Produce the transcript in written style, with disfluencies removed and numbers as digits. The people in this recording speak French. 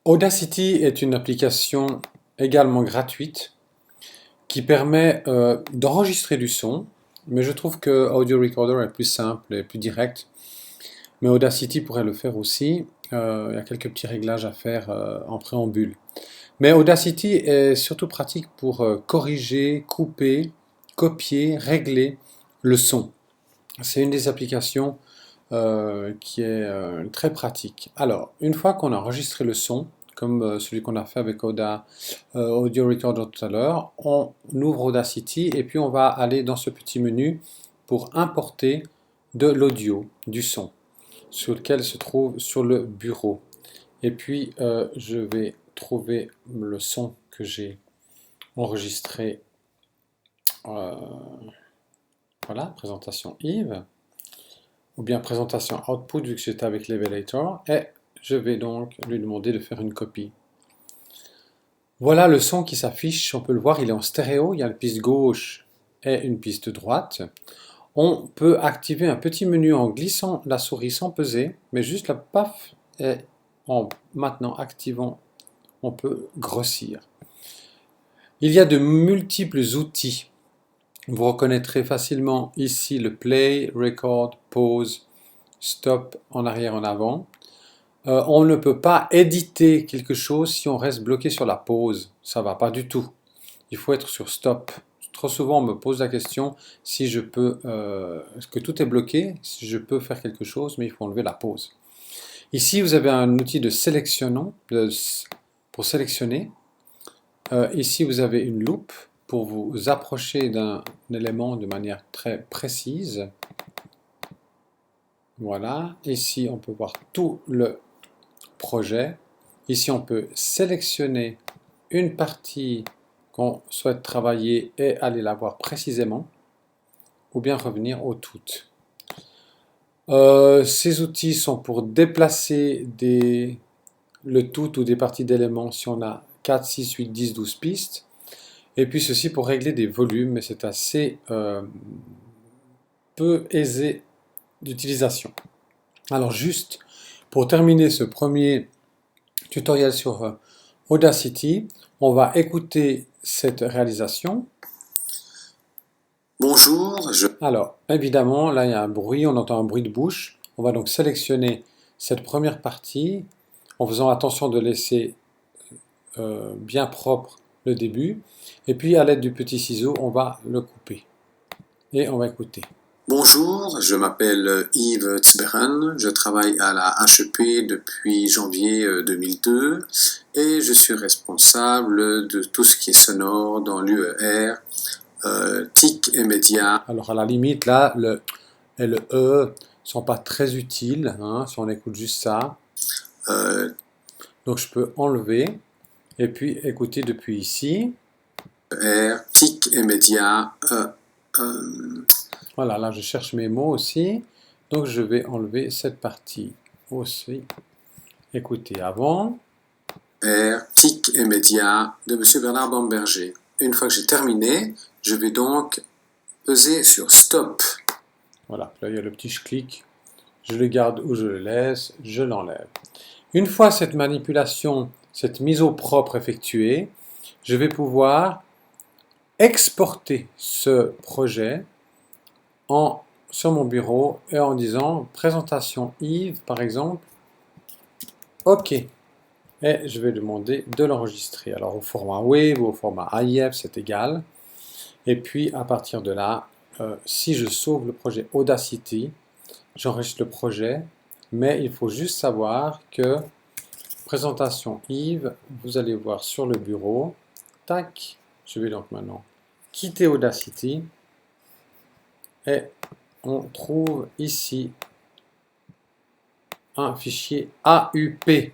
Audacity est une application également gratuite qui permet d'enregistrer du son, mais je trouve que Audio Recorder est plus simple et plus direct. Mais Audacity pourrait le faire aussi. Il y a quelques petits réglages à faire en préambule. Mais Audacity est surtout pratique pour corriger, couper, copier, régler le son. C'est une des applications qui est très pratique. Alors, une fois qu'on a enregistré le son, comme celui qu'on a fait avec Audio Recorder tout à l'heure, on ouvre Audacity et puis on va aller dans ce petit menu pour importer de l'audio, du son, sur lequel se trouve sur le bureau. Et puis je vais trouver le son que j'ai enregistré. Voilà, présentation Yves, ou bien présentation output vu que j'étais avec Levelator, et je vais donc lui demander de faire une copie. Voilà le son qui s'affiche, on peut le voir, il est en stéréo, il y a une piste gauche et une piste droite. On peut activer un petit menu en glissant la souris sans peser, mais juste la paf, et en maintenant activant, on peut grossir. Il y a de multiples outils. Vous reconnaîtrez facilement ici le play, record, pause, stop, en arrière, en avant. On ne peut pas éditer quelque chose si on reste bloqué sur la pause. Ça ne va pas du tout. Il faut être sur stop. Trop souvent, on me pose la question si je peux, est-ce que tout est bloqué, si je peux faire quelque chose, mais il faut enlever la pause. Ici, vous avez un outil de sélection pour sélectionner. Ici, vous avez une loupe pour vous approcher d'un élément de manière très précise. Voilà. Ici, on peut voir tout le projet. Ici, on peut sélectionner une partie qu'on souhaite travailler et aller la voir précisément, ou bien revenir au tout. Ces outils sont pour déplacer le tout ou des parties d'éléments si on a 4, 6, 8, 10, 12 pistes. Et puis ceci pour régler des volumes, mais c'est assez peu aisé d'utilisation. Alors juste pour terminer ce premier tutoriel sur Audacity, on va écouter cette réalisation. Bonjour, Alors, évidemment, là il y a un bruit, on entend un bruit de bouche. On va donc sélectionner cette première partie en faisant attention de laisser bien propre le début. Et puis à l'aide du petit ciseau, on va le couper. Et on va écouter. Bonjour, je m'appelle Yves Tzberen, je travaille à la HEP depuis janvier 2002 et je suis responsable de tout ce qui est sonore dans l'UER, TIC et médias. Alors à la limite, là, le et le E sont pas très utiles, hein, si on écoute juste ça. Donc je peux enlever et puis écouter depuis ici. TIC et médias. Voilà, là je cherche mes mots aussi. Donc je vais enlever cette partie aussi. Écoutez avant. TIC et médias de M. Bernard Bamberger. Une fois que j'ai terminé, je vais donc peser sur Stop. Voilà, là il y a le petit clic. Je le garde ou je le laisse, je l'enlève. Une fois cette manipulation, cette mise au propre effectuée, je vais pouvoir exporter ce projet sur mon bureau et en disant présentation Yves par exemple, OK. Et je vais demander de l'enregistrer. Alors au format Wave ou au format AIF, c'est égal. Et puis à partir de là, si je sauve le projet Audacity, j'enregistre le projet, mais il faut juste savoir que présentation Yves, vous allez voir sur le bureau, tac, je vais donc maintenant quitter Audacity et on trouve ici un fichier AUP.